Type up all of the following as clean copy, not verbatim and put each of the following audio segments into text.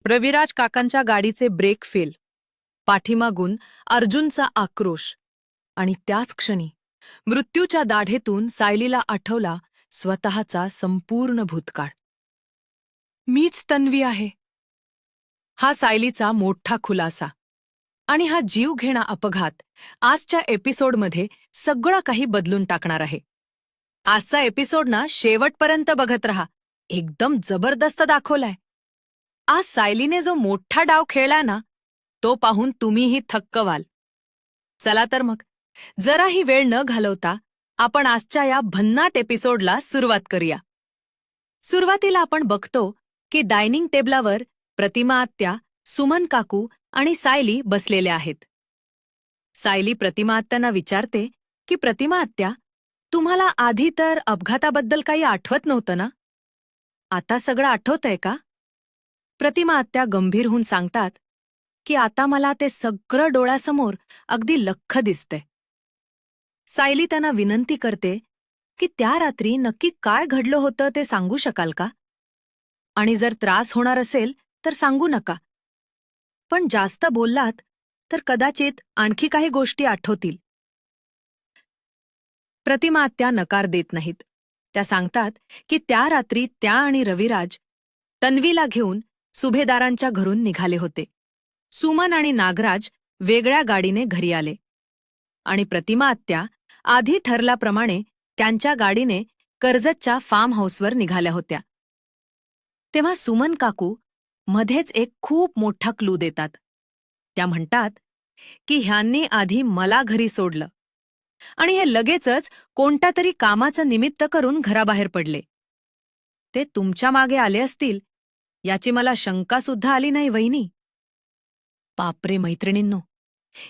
रविराज काकांच्या गाडीचे brake fail. पाठीमागून अर्जुनचा आक्रोश. आणि त्याच क्षणी मृत्यूच्या दाढेतून सायलीला आठवला स्वतःचा संपूर्ण भूतकाळ. मीच तन्वी आहे. हा सायलीचा मोठा खुलासा. आणि हा जीवघेणा अपघात आजच्या एपिसोडमध्ये सगळं काही बदलून टाकणार आहे. आजचा एपिसोड ना शेवटपर्यंत बघत रहा. एकदम जबरदस्त दाखवलाय. आज सायलीने जो मोठा डाव खेळलाय ना, तो पाहून तुम्हीही थक्क व्हाल. चला तर मग, जराही वेळ न घालवता आपण आजच्या या भन्नाट एपिसोडला सुरुवात करूया. सुरुवातीला आपण बघतो की डायनिंग टेबलावर प्रतिमा आत्या, सुमन काकू आणि सायली बसलेल्या आहेत. सायली प्रतिमा आत्यांना विचारते की प्रतिमा आत्या, तुम्हाला आधी तर अपघाताबद्दल काही आठवत नव्हतं ना? आता सगळं आठवतंय का? प्रतिमा आत्या गंभीर होऊन सांगतात की आता मला ते सगळं डोळ्यासमोर अगदी लख्ख दिसतंय. सायली त्यांना विनंती करते की त्या रात्री नक्की काय घडलं होतं ते सांगू शकाल का? आणि जर त्रास होणार असेल तर सांगू नका. पण जास्त बोललात तर कदाचित आणखी काही गोष्टी आठवतील. प्रतिमा आत्या नकार देत नाहीत. त्या सांगतात की त्या रात्री त्या आणि रविराज तन्वीला घेऊन सुभेदारांच्या घरून निघाले होते. सुमन आणि नागराज वेगळ्या गाडीने घरी आले. आणि प्रतिमा आत्या आधी ठरल्याप्रमाणे त्यांच्या गाडीने कर्जतच्या फार्म हाऊसवर निघाल्या होत्या. तेव्हा सुमन काकू मध्येच एक खूप मोठा क्लू देतात. त्या म्हणतात की ह्यांनी आधी मला घरी सोडलं आणि हे लगेचच कोणत्या तरी कामाचं निमित्त करून घराबाहेर पडले. ते तुमच्या मागे आले असतील याची मला शंकासुद्धा आली नाही वहिनी. बापरे मैत्रिणींनो,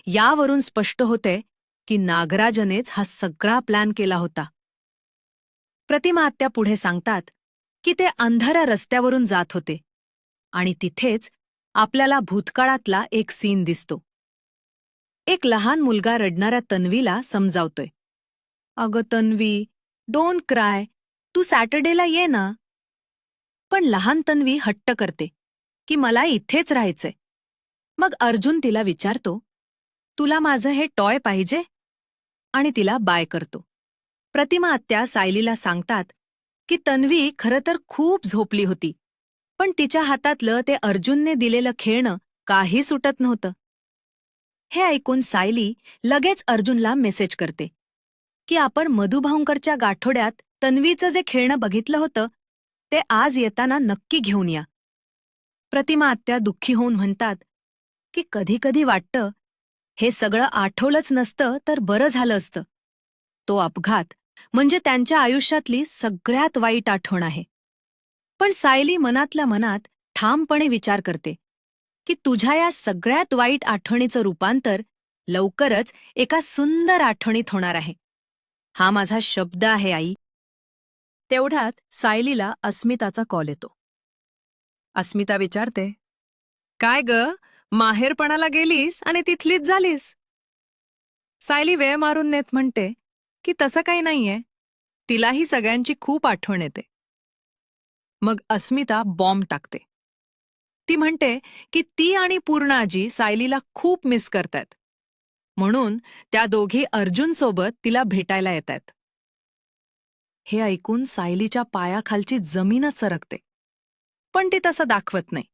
यावरून स्पष्ट होते की नागराजनेच हा सगळा प्लॅन केला होता. प्रतिमा आत्या पुढे सांगतात की ते अंधाऱ्या रस्त्यावरून जात होते आणि तिथेच आपल्याला भूतकाळातला एक सीन दिसतो. एक लहान मुलगा रडणाऱ्या तन्वीला समजावतोय. अगं तन्वी, डोंट क्राय, तू सॅटर्डेला ये ना. पण लहान तन्वी हट्ट करते की मला इथेच राहायचंय. मग अर्जुन तिला विचारतो, तुला माझं हे टॉय पाहिजे? आणि तिला बाय करतो. प्रतिमा आत्या सायलीला सांगतात की तन्वी खरं तर खूप झोपली होती, पण तिच्या हातातलं ते अर्जुनने दिलेलं खेळणं काही सुटत नव्हतं. हे ऐकून सायली लगेच अर्जुनला मेसेज करते की आपण मधुभाऊंकरच्या गाठोड्यात तन्वीचं जे खेळणं बघितलं होतं ते आज येताना नक्की घेऊन या. प्रतिमा आत्या दुःखी होऊन म्हणतात की कधी कधी वाटतं हे सगळं आठवलंच नसतं तर बरं झालं असतं. तो अपघात म्हणजे त्यांच्या आयुष्यातली सगळ्यात वाईट आठवण आहे. पण सायली मनातल्या मनात ठामपणे विचार करते की तुझ्या या सगळ्यात वाईट आठवणीचं रूपांतर लवकरच एका सुंदर आठवणीत होणार आहे. हा माझा शब्द आहे आई. तेवढ्यात सायलीला अस्मिताचा कॉल येतो. अस्मिता विचारते, काय ग, माहेरपणाला गेलीस आणि तिथलीच झालीस? सायली वेळ मारून नेत म्हणते की तसं काही नाहीये, तिलाही सगळ्यांची खूप आठवण येते. मग अस्मिता बॉम्ब टाकते. ती म्हणते की ती आणि पूर्णाजी सायलीला खूप मिस करतात, म्हणून त्या दोघी अर्जुनसोबत तिला भेटायला येतात. हे ऐकून सायलीच्या पायाखालची जमीनच सरकते, पण ती तसं दाखवत नाही.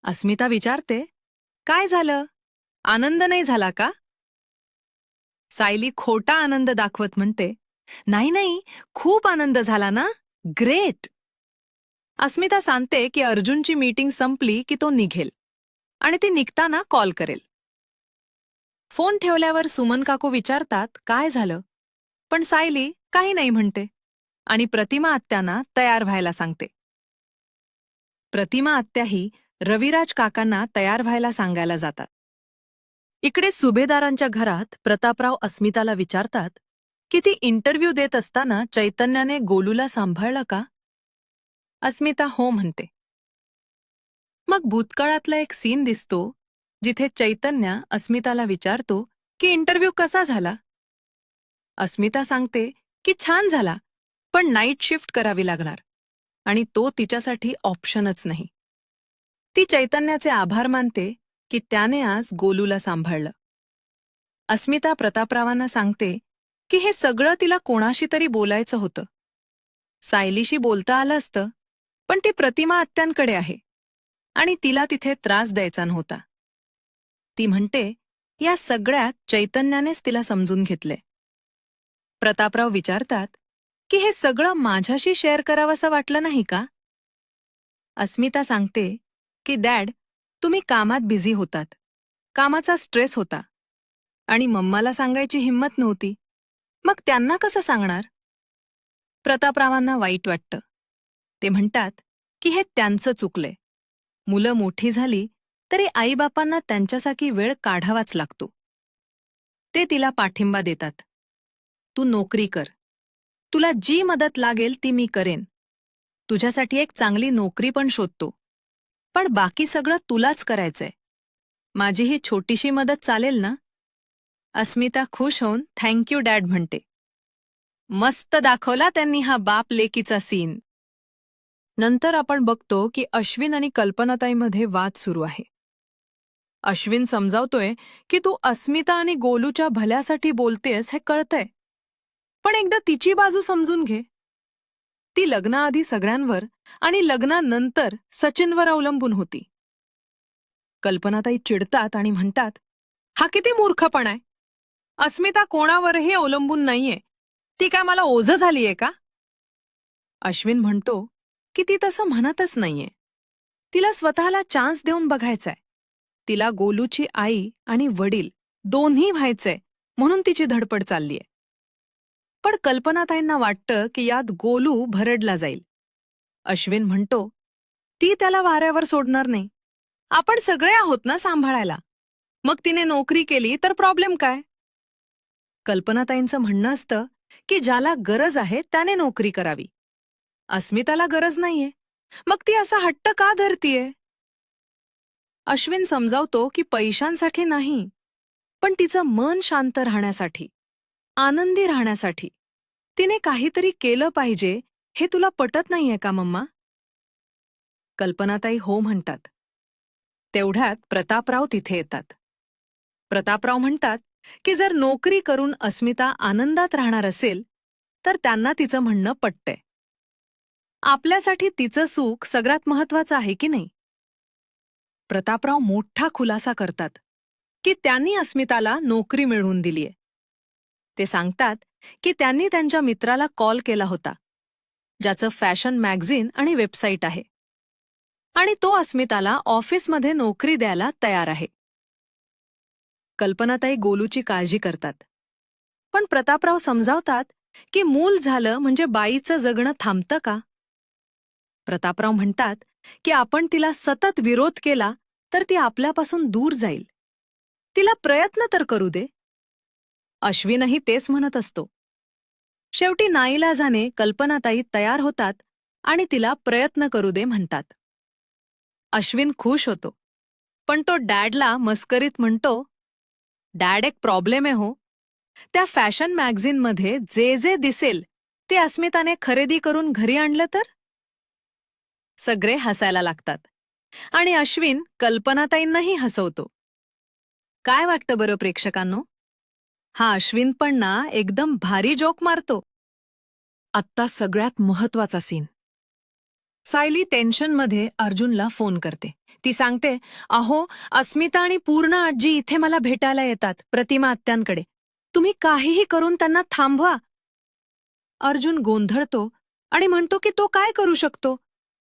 अस्मिता विचारते, काय झालं, आनंद नाही झाला का? सायली खोटा आनंद दाखवत म्हणते, नाही नाही, खूप आनंद झाला ना, ग्रेट. अस्मिता सांगते की अर्जुनची मीटिंग संपली की तो निघेल आणि ती निघताना कॉल करेल. फोन ठेवल्यावर सुमन काकू विचारतात, काय झालं? पण सायली काही नाही म्हणते आणि प्रतिमा आत्यांना तयार व्हायला सांगते. प्रतिमा आत्याही रविराज काकांना तयार व्हायला सांगायला जातात. इकडे सुभेदारांच्या घरात प्रतापराव अस्मिताला विचारतात की ती इंटरव्ह्यू देत असताना चैतन्याने गोलूला सांभाळलं का? अस्मिता हो म्हणते. मग भूतकाळातला एक सीन दिसतो जिथे चैतन्य अस्मिताला विचारतो की इंटरव्ह्यू कसा झाला? अस्मिता सांगते की छान झाला, पण नाईट शिफ्ट करावी लागणार आणि तो तिच्यासाठी ऑप्शनच नाही. ती चैतन्याचे आभार मानते की त्याने आज गोलूला सांभाळलं. अस्मिता प्रतापरावांना सांगते की हे सगळं तिला कोणाशी तरी बोलायचं होतं. सायलीशी बोलता आलं असतं, पण ती प्रतिमा आत्यांकडे आहे आणि तिला तिथे त्रास द्यायचा नव्हता. ती म्हणते या सगळ्यात चैतन्यानेच तिला समजून घेतले. प्रतापराव विचारतात की हे सगळं माझ्याशी शेअर करावंसं वाटलं नाही का? अस्मिता सांगते की डॅड, तुम्ही कामात बिझी होतात, कामाचा स्ट्रेस होता आणि मम्माला सांगायची हिंमत नव्हती. मग त्यांना कसं सांगणार? प्रतापरावांना वाईट वाटतं. ते म्हणतात की हे त्यांचं चुकलंय. मुलं मोठी झाली तरी आईबापांना त्यांच्यासाठी वेळ काढावाच लागतो. ते तिला पाठिंबा देतात. तू नोकरी कर. तुला जी मदत लागेल ती मी करेन. तुझ्यासाठी एक चांगली नोकरी पण शोधतो. पण बाकी सगळं तुलाच करायचंय. माझी ही छोटीशी मदत चालेल ना? अस्मिता खुश होऊन थँक्यू डॅड म्हणते. मस्त दाखवला त्यांनी हा बाप लेकीचा सीन. नंतर आपण बघतो की अश्विन आणि कल्पनाताईमध्ये वाद सुरू आहे. अश्विन समजावतोय की तू अस्मिता आणि गोलूच्या भल्यासाठी बोलतेस हे कळतंय, पण एकदा तिची बाजू समजून घे. ती लग्नाआधी सगळ्यांवर आणि लग्नानंतर सचिनवर अवलंबून होती. कल्पनाताई चिडतात आणि म्हणतात, हा किती मूर्खपणा आहे. अस्मिता कोणावरही अवलंबून नाहीये. ती काय मला ओझं झालीये का? अश्विन म्हणतो की ती तसं म्हणतच नाहीये. तिला स्वतःला चान्स देऊन बघायचाय. तिला गोलूची आई आणि वडील दोन्ही व्हायचंय म्हणून तिची धडपड चाललीय. पण कल्पनाताईंना वाटतं की यात गोलू भरडला जाईल. अश्विन म्हणतो, ती त्याला वाऱ्यावर सोडणार नाही. आपण सगळे आहोत ना सांभाळायला. मग तिने नोकरी केली तर प्रॉब्लेम काय? कल्पनाताईंचं म्हणणं असतं की ज्याला गरज आहे त्याने नोकरी करावी. अस्मिताला गरज नाहीये, मग ती असा हट्ट का धरतीये? अश्विन समजावतो की पैशांसाठी नाही, पण तिचं मन शांत राहण्यासाठी, आनंदी राहण्यासाठी. तिने काहीतरी केलं पाहिजे हे तुला पटत नाहीये का मम्मा? कल्पनाताई हो म्हणतात. तेवढ्यात प्रतापराव तिथे येतात. प्रतापराव म्हणतात की जर नोकरी करून अस्मिता आनंदात राहणार असेल तर त्यांना तिचं म्हणणं पटतंय. आपल्यासाठी तिचं सुख सगळ्यात महत्वाचं आहे की नाही? प्रतापराव मोठा खुलासा करतात की त्यांनी अस्मिताला नोकरी मिळवून दिलीये. ते सांगतात की त्यांनी त्यांच्या मित्राला कॉल केला होता, ज्याचं फॅशन मॅगझिन आणि वेबसाईट आहे, आणि तो अस्मिताला ऑफिसमध्ये नोकरी द्यायला तयार आहे. कल्पनाताई गोलूची काळजी करतात, पण प्रतापराव समजावतात की मूल झालं म्हणजे बाईचं जगणं थांबतं का? प्रतापराव म्हणतात की आपण तिला सतत विरोध केला तर ती आपल्यापासून दूर जाईल. तिला प्रयत्न तर करू दे. अश्विनही तेच म्हणत असतो. शेवटी नाईलाजाने कल्पनाताई तयार होतात आणि तिला प्रयत्न करू दे म्हणतात. अश्विन खुश होतो, पण तो डॅडला मस्करीत म्हणतो, डॅड एक प्रॉब्लेम आहे हो. त्या फॅशन मॅगझिनमध्ये जे जे दिसेल ते अस्मिताने खरेदी करून घरी आणलं तर? सगळे हसायला लागतात आणि अश्विन कल्पनाताईंनाही हसवतो. काय वाटतं बरं प्रेक्षकांनो? हा अश्विन पण ना एकदम भारी जोक मारतो. आत्ता सगळ्यात महत्वाचा सीन. सायली टेन्शनमध्ये अर्जुनला फोन करते. ती सांगते, अहो, अस्मिता आणि पूर्ण आजी इथे मला भेटायला येतात प्रतिमा आत्यांकडे. तुम्ही काहीही करून त्यांना थांबवा. अर्जुन गोंधळतो आणि म्हणतो की तो काय करू शकतो?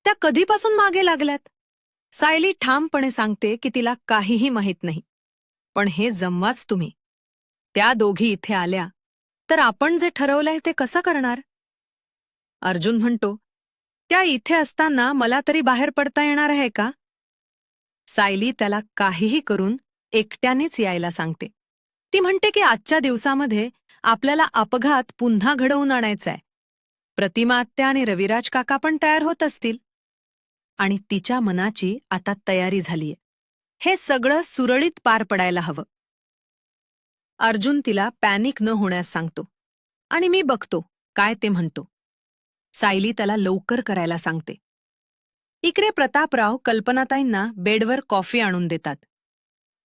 त्या कधीपासून मागे लागल्यात. सायली ठामपणे सांगते की तिला काहीही माहीत नाही. पण हे जमवाच तुम्ही. त्या दोघी इथे आल्या तर आपण जे ठरवलंय ते कसं करणार? अर्जुन म्हणतो, त्या इथे असताना मला तरी बाहेर पडता येणार आहे का? सायली त्याला काहीही करून एकट्यानेच यायला सांगते. ती म्हणते की आजच्या दिवसामध्ये आपल्याला अपघात पुन्हा घडवून आणायचाय. प्रतिमा आत्या आणि रविराज काका पण तयार होत असतील. आणि तिच्या मनाची आता तयारी झालीय. हे सगळं सुरळीत पार पडायला हवं. अर्जुन तिला पॅनिक न होण्यास सांगतो. आणि मी बघतो काय ते म्हणतो. सायली त्याला लवकर करायला सांगते. इकडे प्रतापराव कल्पनाताईंना बेडवर कॉफी आणून देतात.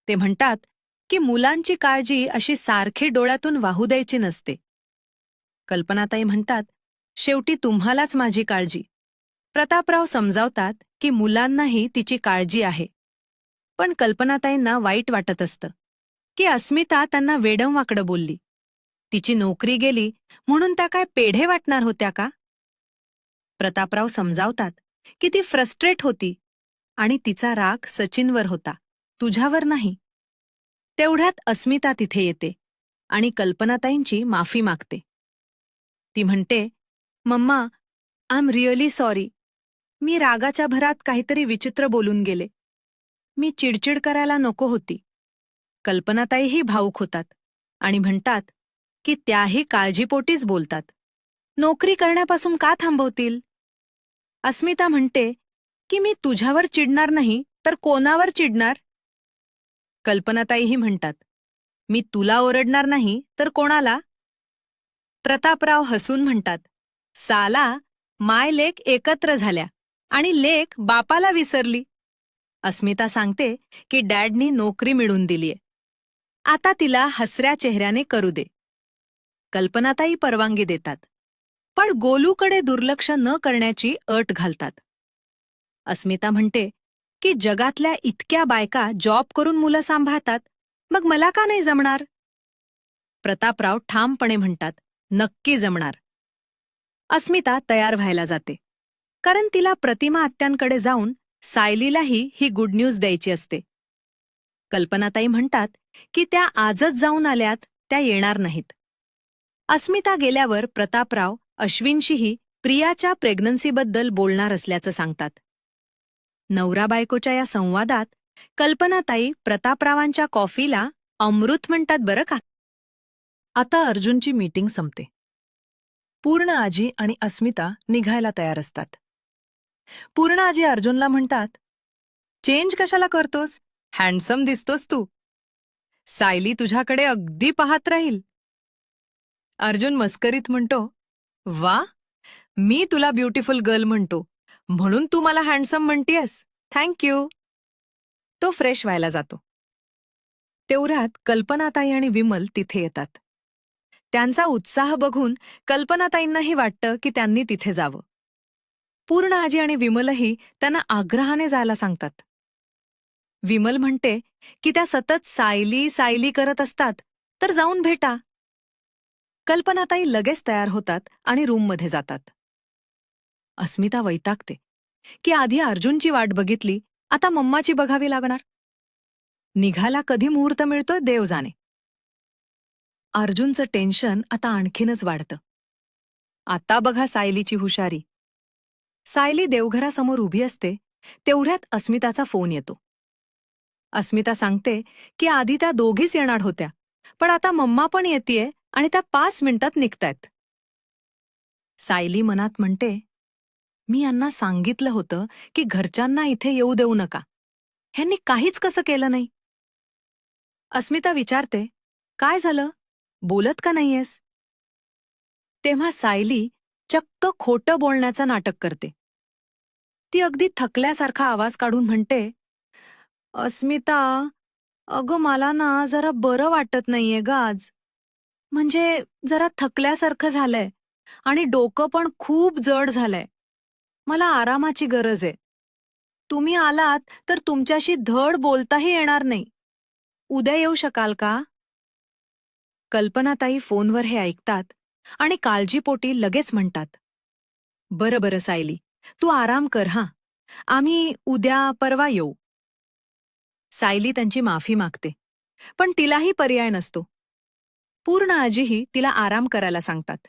ते म्हणतात की मुलांची काळजी अशी सारखी डोळ्यातून वाहू द्यायची नसते. कल्पनाताई म्हणतात, शेवटी तुम्हालाच माझी काळजी. प्रतापराव समजावतात की मुलांनाही तिची काळजी आहे. पण कल्पनाताईंना वाईट वाटत असतं की अस्मिता त्यांना वेडंवाकडं बोलली. तिची नोकरी गेली म्हणून त्या काय पेढे वाटणार होत्या का? प्रतापराव समजावतात की ती फ्रस्ट्रेट होती आणि तिचा राग सचिनवर होता, तुझ्यावर नाही. तेवढ्यात अस्मिता तिथे येते आणि कल्पनाताईंची माफी मागते. ती म्हणते, mamma, I am really sorry. मी रागाच्या भरात काहीतरी विचित्र बोलून गेले. मी चिडचिड करायला नको होती. कल्पनाताईही भावूक होतात आणि म्हणतात की त्याही काळजीपोटीच बोलतात. नोकरी करण्यापासून का थांबवतील? अस्मिता म्हणते की मी तुझ्यावर चिडणार नाही तर कोणावर चिडणार? कल्पनाताईही म्हणतात, मी तुला ओरडणार नाही तर कोणाला? प्रतापराव हसून म्हणतात, साला, माय लेक एकत्र झाल्या आणि लेक बापाला विसरली. अस्मिता सांगते की डॅडनी नोकरी मिळवून दिलीये. आता तिला हसऱ्या चेहऱ्याने करू दे. कल्पनाताई परवानगी देतात, पण गोलूकडे दुर्लक्ष न करण्याची अट घालतात. अस्मिता म्हणते की जगातल्या इतक्या बायका जॉब करून मुलं सांभाळतात, मग मला का नाही जमणार? प्रतापराव ठामपणे म्हणतात, नक्की जमणार. अस्मिता तयार व्हायला जाते, कारण तिला प्रतिमा आत्यांकडे जाऊन सायलीलाही ही गुड न्यूज द्यायची असते. कल्पनाताई म्हणतात की त्या आजच जाऊन आल्यात, त्या येणार नाहीत. अस्मिता गेल्यावर प्रतापराव अश्विनशीही प्रियाच्या प्रेग्नन्सीबद्दल बोलणार असल्याचं सांगतात. नवरा बायकोच्या या संवादात कल्पनाताई प्रतापरावांच्या कॉफीला अमृत म्हणतात बरं का. आता अर्जुनची मीटिंग संपते. पूर्ण आजी आणि अस्मिता निघायला तयार असतात. पूर्ण आजी अर्जुनला म्हणतात, चेंज कशाला करतोस? हँडसम दिसतोस तू. सायली तुझ्याकडे अगदी पाहत राहील. अर्जुन मस्करीत म्हणतो, वा, मी तुला ब्युटिफुल गर्ल म्हणतो म्हणून तू मला हँडसम म्हणतीयस, थँक्यू. तो फ्रेश व्हायला जातो. तेवढ्यात कल्पनाताई आणि विमल तिथे येतात. त्यांचा उत्साह बघून कल्पनाताईंनाही वाटतं की त्यांनी तिथे जावं. पूर्ण आजी आणि विमलही त्यांना आग्रहाने जायला सांगतात. विमल म्हणते की त्या सतत सायली सायली करत असतात, तर जाऊन भेटा. कल्पनाताई लगेच तयार होतात आणि रूममध्ये जातात. अस्मिता वैतागते की आधी अर्जुनची वाट बघितली, आता मम्माची बघावी लागणार. निघायला कधी मुहूर्त मिळतोय देव जाणे. अर्जुनचं टेन्शन आता आणखीनच वाढतं. आता बघा सायलीची हुशारी. सायली देवघरासमोर उभी असते, तेवढ्यात अस्मिताचा फोन येतो. अस्मिता सांगते की आधी त्या दोघीच येणार होत्या, पण आता मम्मा पण येतेय आणि त्या 5 मिनिटात निघतायत. सायली मनात म्हणते, मी यांना सांगितलं होतं की घरच्यांना इथे येऊ देऊ नका. ह्यांनी काहीच कसं केलं नाही. अस्मिता विचारते, काय झालं? बोलत का नाहीयेस? तेव्हा सायली चक्क खोटं बोलण्याचं नाटक करते. ती अगदी थकल्यासारखा आवाज काढून म्हणते, अस्मिता, अगं मला ना जरा बरं वाटत नाहीये ग आज. म्हणजे जरा थकल्यासारखं झालंय आणि डोकं पण खूप जड झालंय. मला आरामाची गरज आहे. तुम्ही आलात तर तुमच्याशी धड बोलताही येणार नाही. उद्या येऊ शकाल का? कल्पनाताई फोनवर हे ऐकतात आणि काळजीपोटी लगेच म्हणतात, बरं बरं सायली, तू आराम कर हां. आम्ही उद्या परवा येऊ. सायली त्यांची माफी मागते, पण तिलाही पर्याय नसतो. पूर्ण आजीही तिला आराम करायला सांगतात.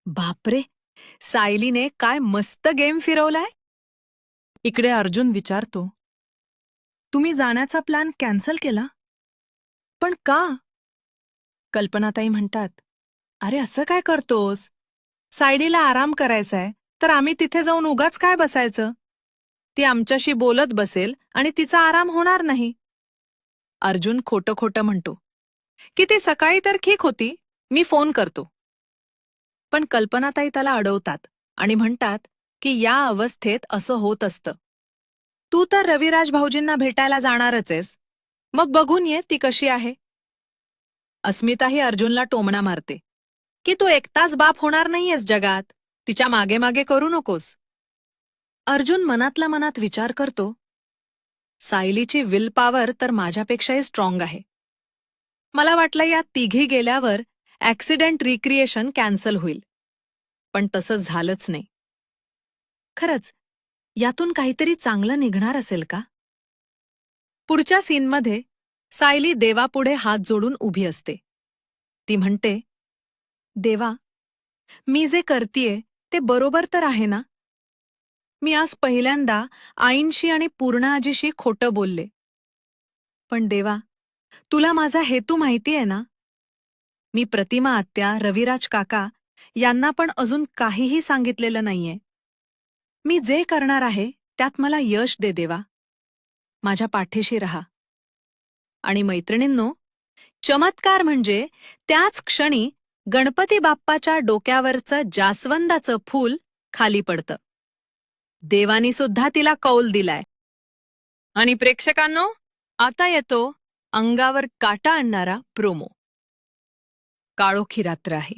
बापरे, सायलीने काय मस्त गेम फिरवलाय. इकडे अर्जुन विचारतो, तुम्ही जाण्याचा प्लॅन कॅन्सल केला? पण का? कल्पनाताई म्हणतात, अरे असं काय करतोस? सायलीला आराम करायचाय तर आम्ही तिथे जाऊन उगाच काय बसायचं? ती आमच्याशी बोलत बसेल आणि तिचा आराम होणार नाही. अर्जुन खोटं खोटं म्हणतो की ती सकाळी तर ठीक होती, मी फोन करतो. पण कल्पनाताई त्याला अडवतात आणि म्हणतात, की या अवस्थेत असं होत असतं. तू तर रविराज भाऊजींना भेटायला जाणारच आहेस, मग बघून ये ती कशी आहे. अस्मिताही अर्जुनला टोमणा मारते की तू एकटाच बाप होणार नाहीयेस जगात, तिच्या मागे मागे करू नकोस. अर्जुन मनातल्या मनात विचार करतो, सायलीची विल पॉवर तर माझ्यापेक्षाही स्ट्रॉंग आहे. मला वाटलं या तिघी गेल्यावर ॲक्सिडेंट रिक्रिएशन कॅन्सल होईल, पण तसं झालंच नाही. खरंच यातून काहीतरी चांगलं निघणार असेल का? पुढच्या सीनमध्ये सायली देवापुढे हात जोडून उभी असते. ती म्हणते, देवा, मी जे करतीये ते बरोबर तर आहे ना? मी आज पहिल्यांदा आईंशी आणि पूर्णाआजीशी खोटं बोलले. पण देवा, तुला माझा हेतू माहितीये ना? मी प्रतिमा आत्या, रविराज काका यांना पण अजून काहीही सांगितलेलं नाहीये. मी जे करणार आहे त्यात मला यश दे देवा. माझ्या पाठीशी रहा. आणि मैत्रिणींनो, चमत्कार म्हणजे त्याच क्षणी गणपती बाप्पाच्या डोक्यावरचं जास्वंदाचं फूल खाली पडतं. देवानी सुद्धा तिला कौल दिलाय. आणि प्रेक्षकांनो, आता येतो अंगावर काटा आणणारा प्रोमो. काळोखी रात्र आहे.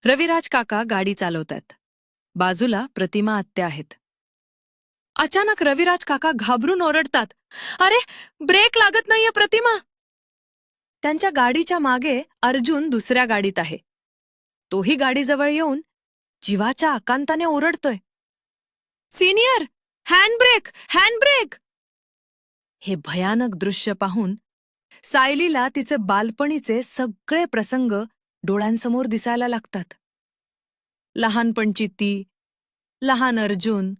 रविराज काका गाडी चालवतात. बाजूला प्रतिमा आत्या आहेत. अचानक रविराज काका घाबरून ओरडतात, अरे, ब्रेक लागत नाहीये प्रतिमा. त्यांच्या गाडीच्या मागे अर्जुन दुसऱ्या गाडीत आहे. तोही गाडीजवळ येऊन जीवाच्या आकांताने ओरडतोय, सिनियर, हँडब्रेक, हँडब्रेक. हे भयानक दृश्य पाहून सायलीला तिचे बालपणीचे सगळे प्रसंग डोळ्यांसमोर दिसायला लागतात. लहानपणची ती, लहान अर्जुन,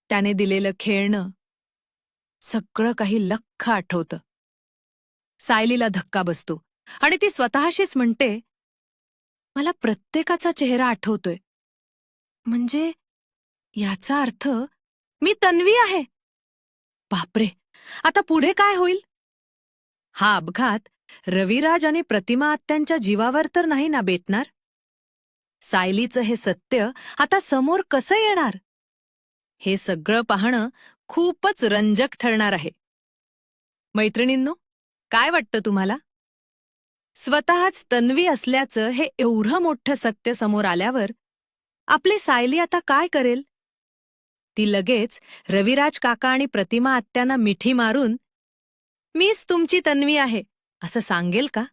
त्याने दिलेलं खेळणं, सगळं काही लख्ख आठवतं. सायलीला धक्का बसतो आणि ती स्वतःशीच म्हणते, मला प्रत्येकाचा चेहरा आठवतोय. म्हणजे याचा अर्थ मी तन्वी आहे. बापरे, आता पुढे काय होईल? हा अपघात रविराज आणि प्रतिमा आत्यांच्या जीवावर तर नाही ना बेतणार? सायलीचं हे सत्य आता समोर कसं येणार? हे सगळं पाहणं खूपच रंजक ठरणार आहे. मैत्रिणींनो, काय वाटतं तुम्हाला? स्वतःच तन्वी असल्याचं हे एवढं मोठं सत्य समोर आल्यावर आपली सायली आता काय करेल? ती लगेच रविराज काका आणि प्रतिमा आत्यांना मिठी मारून, मीच तुमची तन्वी आहे, असं सांगेल का?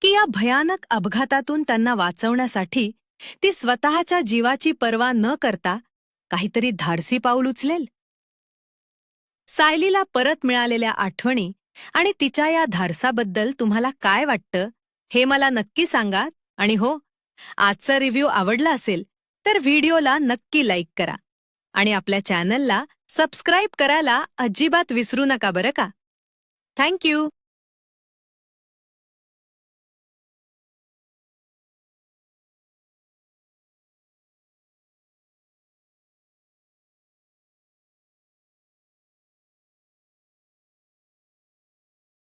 की या भयानक अपघातातून त्यांना वाचवण्यासाठी ती स्वतःच्या जीवाची पर्वा न करता काहीतरी धाडसी पाऊल उचलेल? सायलीला परत मिळालेल्या आठवणी आणि तिच्या या धाडसाबद्दल तुम्हाला काय वाटतं हे मला नक्की सांगा. आणि हो, आजचा रिव्ह्यू आवडला असेल तर व्हिडिओला नक्की लाईक करा आणि आपल्या चॅनलला सबस्क्राईब करायला अजिबात विसरू नका बरं का. थँक्यू.